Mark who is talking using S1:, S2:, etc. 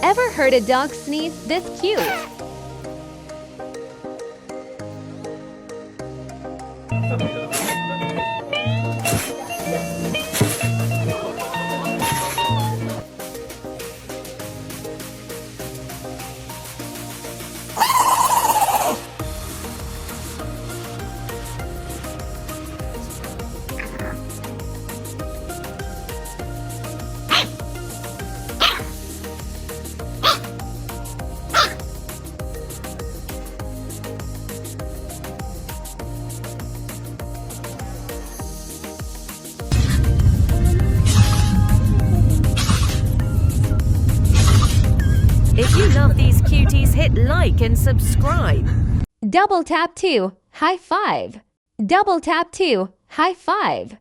S1: Ever heard a dog sneeze this cute?
S2: If you love these cuties, hit like and subscribe.
S1: Double tap to high five. Double tap to high five.